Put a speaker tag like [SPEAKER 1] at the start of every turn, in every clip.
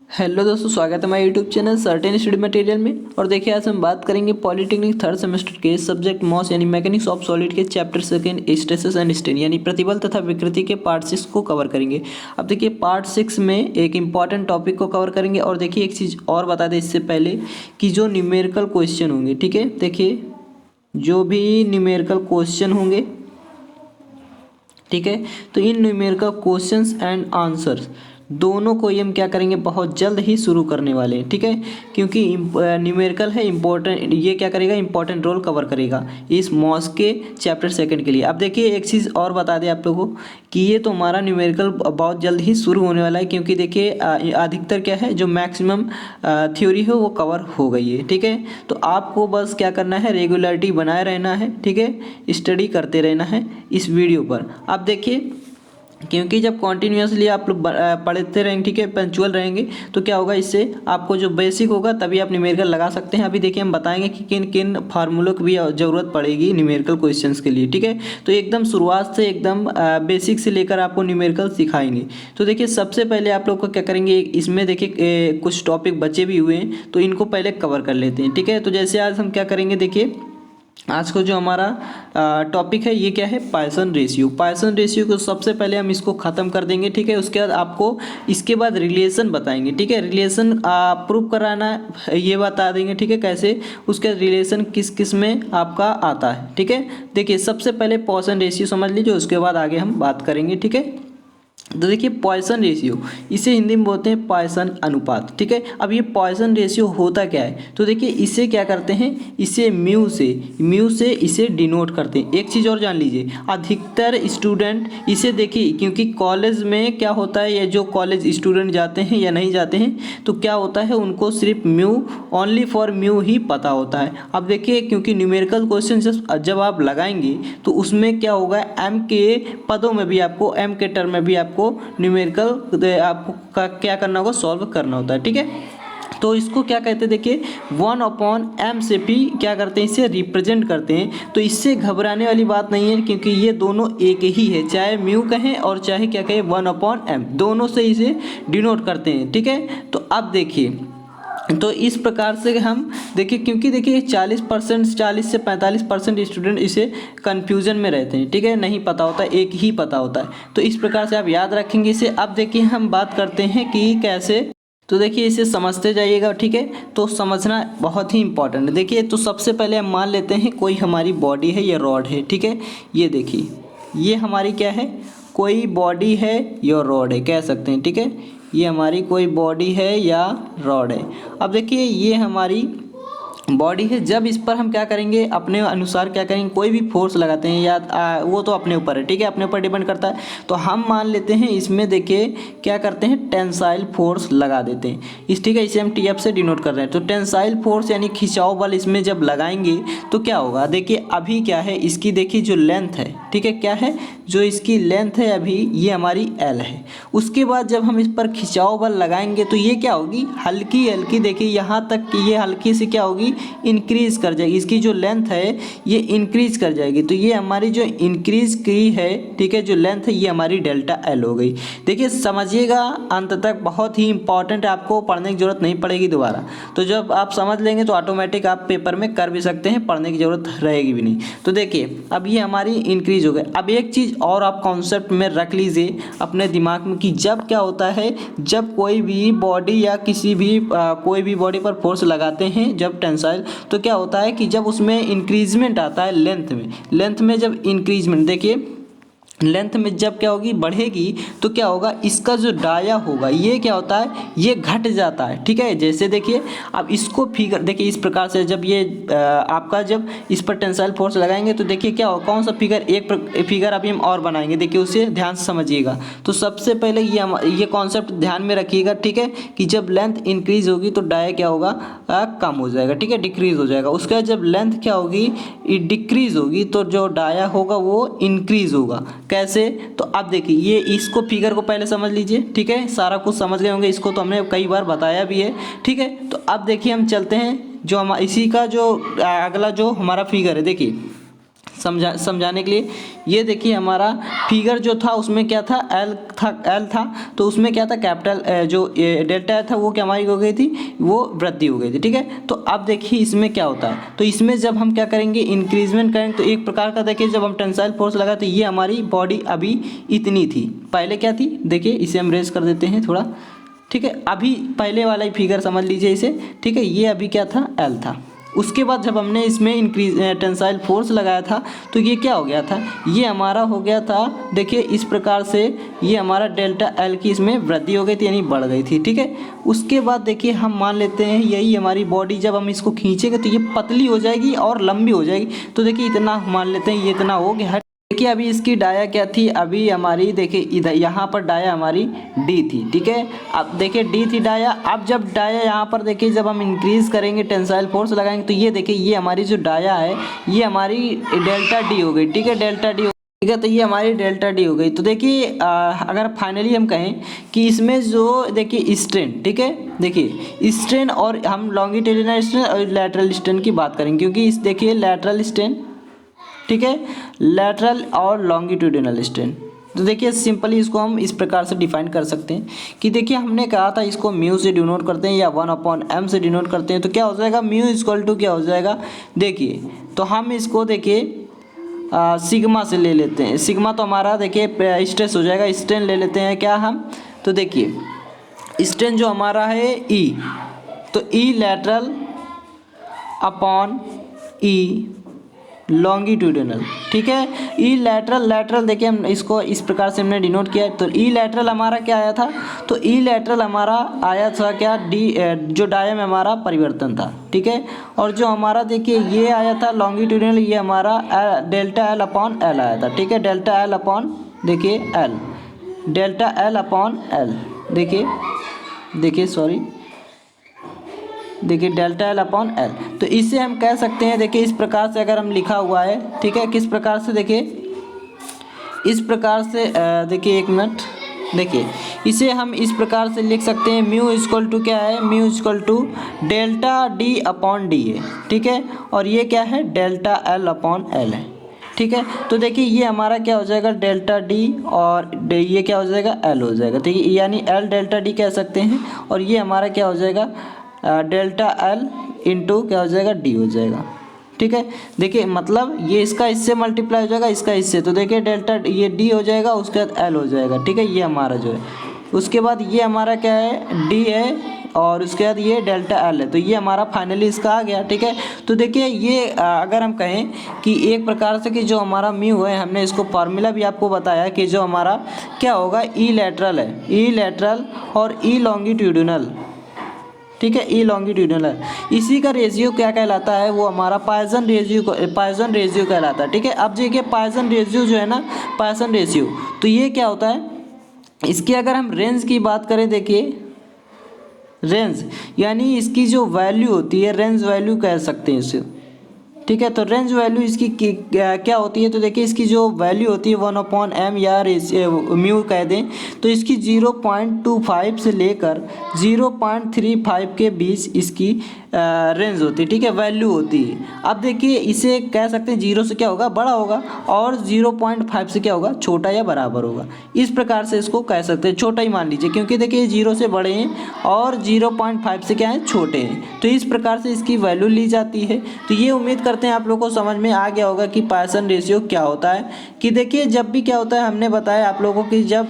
[SPEAKER 1] Hello दोस्तों, स्वागत है हमारे YouTube channel certain study material में। और देखिए आज हम बात करेंगे पॉलिटेक्निक थर्ड सेमेस्टर के सब्जेक्ट मॉस यानी मैकेनिक्स ऑफ सॉलिड के chapter second stresses and strain यानी प्रतिबल तथा विकृति के पार्ट 6 को कवर करेंगे। अब देखिए पार्ट 6 में एक इंपॉर्टेंट टॉपिक को कवर करेंगे। और देखिए एक चीज़ और बता दें इससे पहले कि जो न्यूमेरिकल क्वेश्चन होंगे, ठीक है, देखिए जो भी न्यूमेरिकल क्वेश्चन होंगे, ठीक है, तो इन न्यूमेरिकल क्वेश्चंस एंड आंसर्स दोनों को ही हम क्या करेंगे, बहुत जल्द ही शुरू करने वाले हैं, ठीक है, क्योंकि न्यूमेरिकल है इंपॉर्टेंट, ये क्या करेगा, इंपॉर्टेंट रोल कवर करेगा इस मॉस के चैप्टर सेकंड के लिए। अब देखिए एक चीज़ और बता दें आप लोगों को कि ये तो हमारा न्यूमेरिकल बहुत जल्द ही शुरू होने वाला है, क्योंकि देखिए अधिकतर क्या है, जो मैक्सिमम थ्योरी है वो कवर हो गई है, ठीक है। तो आपको बस क्या करना है, रेगुलरिटी बनाए रहना है, ठीक है, स्टडी करते रहना है इस वीडियो पर। अब देखिए क्योंकि जब कॉन्टीन्यूसली आप लोग पढ़ते रहेंगे, ठीक है, पंचुअल रहेंगे, तो क्या होगा, इससे आपको जो बेसिक होगा तभी आप न्यूमेरिकल लगा सकते हैं। अभी देखिए हम बताएंगे कि किन किन फार्मूलों की भी ज़रूरत पड़ेगी न्यूमेरिकल क्वेश्चंस के लिए, ठीक है। तो एकदम शुरुआत से एकदम बेसिक से लेकर आपको न्यूमेरिकल सिखाएंगे। तो देखिए सबसे पहले आप लोग को क्या करेंगे, इसमें देखिए कुछ टॉपिक बचे भी हुए हैं तो इनको पहले कवर कर लेते हैं, ठीक है। तो जैसे आज हम क्या करेंगे, देखिए आज को जो हमारा टॉपिक है ये क्या है, पॉइसन रेशियो। पॉइसन रेशियो को सबसे पहले हम इसको ख़त्म कर देंगे, ठीक है। उसके बाद आपको इसके बाद रिलेशन बताएंगे, ठीक है, रिलेशन प्रूव कराना ये बता देंगे, ठीक है, कैसे उसके रिलेशन किस किस में आपका आता है, ठीक है। देखिए सबसे पहले पॉइसन रेशियो समझ लीजिए, उसके बाद आगे हम बात करेंगे, ठीक है। तो देखिए पॉइसन रेशियो, इसे हिंदी में बोलते हैं पॉइसन अनुपात, ठीक है। अब ये पॉइसन रेशियो होता क्या है, तो देखिए इसे क्या करते हैं, इसे म्यू से इसे डिनोट करते हैं। एक चीज़ और जान लीजिए, अधिकतर स्टूडेंट इसे देखिए, क्योंकि कॉलेज में क्या होता है, ये जो कॉलेज स्टूडेंट जाते हैं या नहीं जाते हैं, तो क्या होता है, उनको सिर्फ म्यू, ओनली फॉर म्यू ही पता होता है। अब देखिए क्योंकि न्यूमेरिकल क्वेश्चन जब आप लगाएंगे तो उसमें क्या होगा, एम के पदों में भी आपको, एम के टर्म में भी आपको न्यूमेरिकल आपको क्या करना होगा, सॉल्व करना होता है, ठीक है। तो इसको क्या कहते हैं, देखिए 1/m से भी क्या करते हैं, इसे रिप्रेजेंट करते हैं। तो इससे घबराने वाली बात नहीं है, क्योंकि ये दोनों एक ही है, चाहे म्यू कहें और चाहे क्या कहें 1/m, दोनों से इसे डिनोट करते हैं, ठीक है। तो अब देखिए, तो इस प्रकार से हम देखिए, क्योंकि देखिए 40 से 45% स्टूडेंट इसे कन्फ्यूजन में रहते हैं, ठीक है, नहीं पता होता, एक ही पता होता है। तो इस प्रकार से आप याद रखेंगे इसे। अब देखिए हम बात करते हैं कि कैसे, तो देखिए इसे समझते जाइएगा, ठीक है। तो समझना बहुत ही इंपॉर्टेंट है। देखिए तो सबसे पहले हम मान लेते हैं कोई हमारी बॉडी है या रॉड है, ठीक है। ये देखिए ये हमारी क्या है, कोई बॉडी है या रॉड है कह सकते हैं, ठीक है। ये हमारी कोई बॉडी है या रॉड है। अब देखिए ये हमारी बॉडी है, जब इस पर हम क्या करेंगे, अपने अनुसार क्या करेंगे, कोई भी फोर्स लगाते हैं या वो तो अपने ऊपर है, ठीक है, अपने ऊपर डिपेंड करता है। तो हम मान लेते हैं इसमें देखिए क्या करते हैं, टेंसाइल फोर्स लगा देते हैं इस, ठीक है, इसे हम TF से डिनोट कर रहे हैं। तो टेंसाइल फोर्स यानी खिंचाव बल इसमें जब लगाएंगे तो क्या होगा, देखिए अभी क्या है, इसकी देखिए जो लेंथ है, ठीक है, क्या है, जो इसकी लेंथ है अभी ये हमारी L है। उसके बाद जब हम इस पर खिंचाव बल लगाएंगे तो ये क्या होगी, हल्की हल्की, देखिए यहाँ तक कि ये हल्की से क्या होगी, इंक्रीज कर जाएगी, इसकी जो लेंथ है ये इंक्रीज कर जाएगी। तो ये हमारी जो इंक्रीज की है, ठीक है, जो लेंथ है ये हमारी डेल्टा L हो गई। देखिए समझिएगा अंत तक, बहुत ही इंपॉर्टेंट है, आपको पढ़ने की जरूरत नहीं पड़ेगी दोबारा। तो जब आप समझ लेंगे तो ऑटोमेटिक आप पेपर में कर भी सकते हैं, पढ़ने की जरूरत रहेगी भी नहीं। तो देखिए अब ये हमारी इंक्रीज हो गई। अब एक चीज़ और आप कॉन्सेप्ट में रख लीजिए अपने दिमाग में कि जब क्या होता है, जब कोई भी बॉडी या किसी भी कोई भी बॉडी पर फोर्स लगाते हैं जब टेंसाइल, तो क्या होता है कि जब उसमें इंक्रीजमेंट आता है लेंथ में जब इंक्रीजमेंट, देखिए लेंथ में जब क्या होगी, बढ़ेगी, तो क्या होगा, इसका जो डाया होगा ये क्या होता है, ये घट जाता है, ठीक है। जैसे देखिए अब इसको फिगर देखिए इस प्रकार से, जब ये आपका जब इस पर टेंसाइल फोर्स लगाएंगे तो देखिए क्या होगा, कौन सा फिगर, एक फिगर अभी हम और बनाएंगे, देखिए उसे ध्यान से समझिएगा। तो सबसे पहले ये कॉन्सेप्ट ध्यान में रखिएगा, ठीक है, कि जब लेंथ इंक्रीज होगी तो डाया क्या होगा, कम हो जाएगा, ठीक है, डिक्रीज हो जाएगा। उसके बाद जब लेंथ क्या होगी, डिक्रीज होगी, तो जो डाया होगा वो इंक्रीज होगा। कैसे, तो अब देखिए ये इसको फिगर को पहले समझ लीजिए, ठीक है, सारा कुछ समझ गए होंगे, इसको तो हमने कई बार बताया भी है, ठीक है। तो अब देखिए हम चलते हैं जो हम इसी का जो अगला जो हमारा फिगर है, देखिए समझाने के लिए। ये देखिए हमारा फिगर जो था उसमें क्या था, एल था, तो उसमें क्या था, कैपिटल जो डेल्टा था वो क्या हमारी हो गई थी, वो वृद्धि हो गई थी। ठीक है, तो अब देखिए इसमें क्या होता है, तो इसमें जब हम क्या करेंगे, इंक्रीजमेंट करेंगे, तो एक प्रकार का देखिए जब हम टेंसाइल फोर्स लगा तो ये हमारी बॉडी अभी इतनी थी, पहले क्या थी, देखिए इसे हम रेज कर देते हैं थोड़ा। ठीक है, अभी पहले वाला ही फिगर समझ लीजिए इसे। ठीक है, ये अभी क्या था, एल था। उसके बाद जब हमने इसमें इंक्रीज टेंसाइल फोर्स लगाया था तो ये क्या हो गया था, ये हमारा हो गया था, देखिए इस प्रकार से ये हमारा डेल्टा एल की इसमें वृद्धि हो गई थी, यानी बढ़ गई थी। ठीक है, उसके बाद देखिए हम मान लेते हैं यही हमारी बॉडी, जब हम इसको खींचेंगे तो ये पतली हो जाएगी और लंबी हो जाएगी। तो देखिए इतना मान लेते हैं, ये इतना हो गया है। देखिए अभी इसकी डाया क्या थी, अभी हमारी देखिए इधर यहाँ पर डाया हमारी डी थी। ठीक है, अब देखिए डी थी डाया। अब जब डाया यहाँ पर देखिए जब हम इंक्रीज करेंगे, टेंसाइल फोर्स लगाएंगे, तो ये देखिए ये हमारी जो डाया है ये हमारी डेल्टा डी हो गई। ठीक है, डेल्टा डी, ठीक है, तो ये हमारी डेल्टा डी हो गई। तो देखिए अगर फाइनली हम कहें कि इसमें जो देखिए स्ट्रेन, ठीक है, देखिए स्ट्रेन, और हम लॉन्गिट्यूडिनल स्ट्रेन और लैटरल स्ट्रेन की बात करेंगे, क्योंकि इस देखिए लैटरल स्ट्रेन, ठीक है, लैटरल और लॉन्गिट्यूडिनल स्ट्रेन। तो देखिए सिंपली इसको हम इस प्रकार से डिफाइन कर सकते हैं कि देखिए हमने कहा था इसको म्यू से डिनोट करते हैं या 1/m से डिनोट करते हैं, तो क्या हो जाएगा, म्यू इक्वल टू क्या हो जाएगा, देखिए तो हम इसको देखिए सिग्मा से ले लेते हैं। सिग्मा तो हमारा देखिए स्ट्रेस हो जाएगा, स्ट्रेन ले लेते हैं क्या हम, तो देखिए स्ट्रेन जो हमारा है ई, तो ई लैटरल अपॉन ई लॉन्गिट्यूडिनल। ठीक है, ई लैटरल देखिए हम इसको इस प्रकार से हमने डिनोट किया। तो ई लैटरल हमारा क्या आया था, तो ई लैटरल हमारा आया था क्या, डी जो डाया में हमारा परिवर्तन था। ठीक है, और जो हमारा देखिए ये आया था लॉन्गिट्यूडिनल, ये हमारा डेल्टा एल अपॉन एल आया था। ठीक है, डेल्टा एल अपॉन देखिए L, delta L upon L, देखिए सॉरी, देखिए डेल्टा एल अपॉन एल। तो इसे हम कह सकते हैं, देखिए इस प्रकार से अगर हम लिखा हुआ है, ठीक है, किस प्रकार से, देखिए इस प्रकार से, देखिए एक मिनट, देखिए इसे हम इस प्रकार से लिख सकते हैं, म्यू इक्वल टू क्या है, mu equal to delta D upon D है। ठीक है, और ये क्या है, डेल्टा एल अपॉन एल है। ठीक है, तो देखिए ये हमारा क्या हो जाएगा, डेल्टा डी, और ये क्या हो जाएगा, एल हो जाएगा। ठीक है, यानी एल डेल्टा डी कह सकते हैं, और ये हमारा क्या हो जाएगा, डेल्टा एल इंटू क्या हो जाएगा, डी हो जाएगा। ठीक है, देखिए मतलब ये इसका इससे मल्टीप्लाई हो जाएगा, इसका इससे, तो देखिए डेल्टा ये डी हो जाएगा, उसके बाद एल हो जाएगा। ठीक है, ये हमारा जो है, उसके बाद ये हमारा क्या है, डी है, और उसके बाद ये डेल्टा एल है। तो ये हमारा फाइनली इसका आ गया। ठीक है, तो देखिए ये अगर हम कहें कि एक प्रकार से कि जो हमारा म्यू है, हमने इसको फार्मूला भी आपको बताया कि जो हमारा क्या होगा, ई लैटरल है, ई लैटरल और ई लॉन्गिट्यूडिनल। ठीक है, ई लॉन्गिट्यूडिनल है, इसी का रेशियो क्या कहलाता है, वो हमारा पॉइसन रेशियो कहलाता है। ठीक है, अब देखिए पॉइसन रेशियो जो है ना, पॉइसन रेशियो, तो ये क्या होता है, इसकी अगर हम रेंज की बात करें, देखिए रेंज यानी इसकी जो वैल्यू होती है, रेंज वैल्यू कह सकते हैं इसे। ठीक है, तो रेंज वैल्यू इसकी क्या होती है, तो देखिए इसकी जो वैल्यू होती है 1/m या म्यू कह दें, तो इसकी 0.25 से लेकर 0.35 के बीच इसकी रेंज होती है। ठीक है, वैल्यू होती है। अब देखिए इसे कह सकते हैं 0 से क्या होगा, बड़ा होगा, और 0.5 से क्या होगा, छोटा या बराबर होगा। इस प्रकार से इसको कह सकते हैं, छोटा ही मान लीजिए, क्योंकि देखिए 0 से बड़े हैं और 0.5 से क्या है, छोटे हैं। तो इस प्रकार से इसकी वैल्यू ली जाती है। तो ये उम्मीद करते हैं आप लोगों को समझ में आ गया होगा कि पॉइसन रेशियो क्या होता है। कि देखिए जब भी क्या होता है, हमने बताया आप लोगों की, जब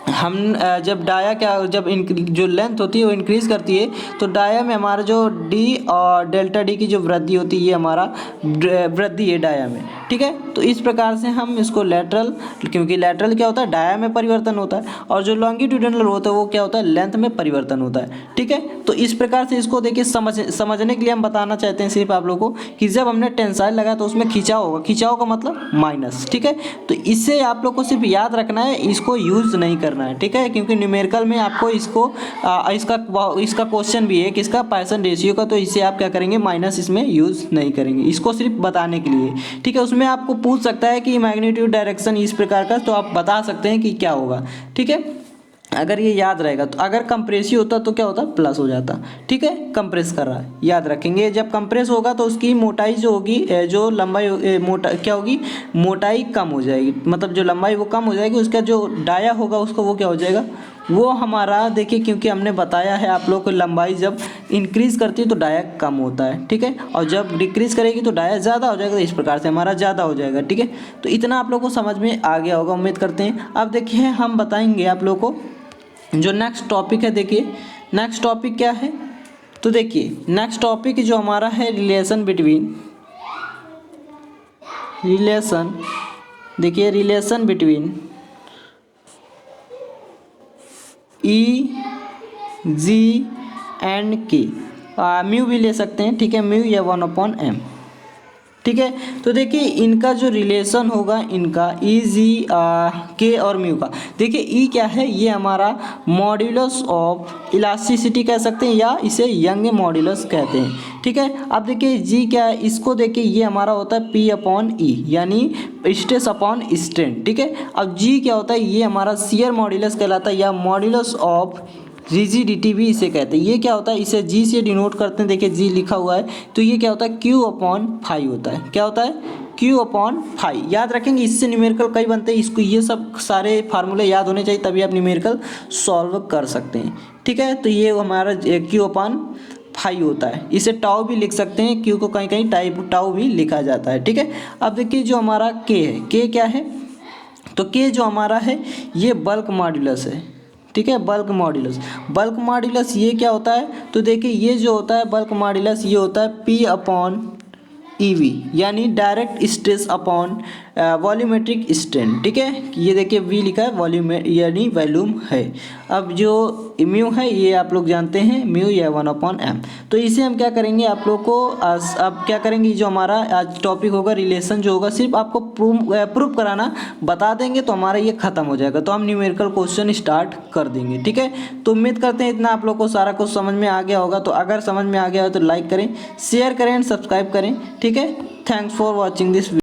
[SPEAKER 1] डाया जब जो लेंथ होती है वो इंक्रीज़ करती है, तो डाया में हमारा जो डी और डेल्टा डी की जो वृद्धि होती है, ये हमारा वृद्धि है डाया में। ठीक है, तो इस प्रकार से हम इसको लैटरल, क्योंकि लैटरल क्या होता है, डाया में परिवर्तन होता है, और जो लॉन्गिट्यूडिनल होता है वो क्या होता है, लेंथ में परिवर्तन होता है। ठीक है, तो इस प्रकार से इसको देखिए समझने के लिए हम बताना चाहते हैं सिर्फ आप लोगों को कि जब हमने टेंसाइल लगाया तो उसमें खिंचाव होगा, खिंचाव का मतलब माइनस। ठीक है, तो इससे आप लोग को सिर्फ याद रखना है, इसको यूज़ नहीं करना है। ठीक है, क्योंकि न्यूमेरिकल में आपको इसका क्वेश्चन भी है कि इसका पॉइसन रेशियो का, तो इसे आप क्या करेंगे, माइनस इसमें यूज़ नहीं करेंगे, इसको सिर्फ बताने के लिए। ठीक है, उसमें आपको पूछ सकता है कि मैग्नीट्यूड डायरेक्शन इस प्रकार का, तो आप बता सकते हैं कि क्या होगा। ठीक है, अगर ये याद रहेगा तो अगर कंप्रेसिव होता तो क्या होता, प्लस हो जाता। ठीक है, कंप्रेस कर रहा है, याद रखेंगे। जब कंप्रेस होगा तो उसकी मोटाई जो होगी, जो लंबाई क्या होगी, मोटाई कम हो जाएगी, मतलब जो लंबाई वो कम हो जाएगी। उसका जो डाया होगा उसको वो क्या हो जाएगा, वो हमारा देखिए, क्योंकि हमने बताया है आप लोग को लंबाई जब इंक्रीज़ करती है तो डाया कम होता है। ठीक है, और जब डिक्रीज़ करेगी तो डाया ज़्यादा हो जाएगा। तो इस प्रकार से हमारा ज़्यादा हो जाएगा। ठीक है, तो इतना आप लोग को समझ में आ गया होगा, उम्मीद करते हैं। अब देखिए हम बताएंगे आप लोग को जो नेक्स्ट टॉपिक है। देखिए नेक्स्ट टॉपिक क्या है, तो देखिए नेक्स्ट टॉपिक जो हमारा है relation between, relation between E G and K, mu भी ले सकते हैं। ठीक है, म्यू या 1/m। ठीक है, तो देखिए इनका जो रिलेशन होगा, इनका ई जी के और म्यू का, देखिए ई क्या है, ये हमारा मॉड्यूलस ऑफ इलास्टिसिटी कह सकते हैं या इसे यंग मॉड्यूलस कहते हैं। ठीक है, अब देखिए जी क्या है, इसको देखिए ये हमारा होता है P/E, यानी स्ट्रेस अपॉन स्ट्रेन। ठीक है, अब जी क्या होता है, ये हमारा शियर मॉड्यूलस कहलाता है या मॉड्यूलस ऑफ रिजिडिटी भी इसे कहते हैं। ये क्या होता है, इसे जी से डिनोट करते हैं। देखिए जी लिखा हुआ है, तो ये क्या होता है, Q/5 होता है। क्या होता है, Q/5। याद रखेंगे, इससे न्यूमेरिकल कई बनते हैं। इसको ये सब सारे फार्मूले याद होने चाहिए, तभी आप न्यूमेरिकल सॉल्व कर सकते हैं। ठीक है, तो ये हमारा Q/5 होता है। इसे टाउ भी लिख सकते हैं, Q को कहीं कहीं टाउ भी लिखा जाता है। ठीक है, अब देखिए जो हमारा K है, K क्या है, तो K जो हमारा है ये बल्क मॉड्यूलस है। ठीक है, बल्क मॉड्यूलस ये क्या होता है, तो देखिए ये जो होता है बल्क मॉड्यूलस, ये होता है P/EV, यानी direct stress upon volumetric strain. ठीक है, ये देखिए V लिखा है, वॉल्यूम यानी वॉल्यूम है। अब जो म्यू है ये आप लोग जानते हैं, म्यू या 1/m। तो इसे हम क्या करेंगे, आप लोग को अब क्या करेंगे, जो हमारा आज टॉपिक होगा रिलेशन जो होगा, सिर्फ आपको प्रूफ कराना बता देंगे तो हमारा ये खत्म हो जाएगा। तो हम न्यूमेरिकल क्वेश्चन स्टार्ट कर देंगे। ठीक है, तो उम्मीद करते हैं इतना आप लोग को सारा कुछ समझ में आ गया होगा। तो अगर समझ में आ गया हो तो लाइक करें, शेयर करें एंड सब्सक्राइब करें। ठीक है, थैंक्स फॉर वॉचिंग दिस।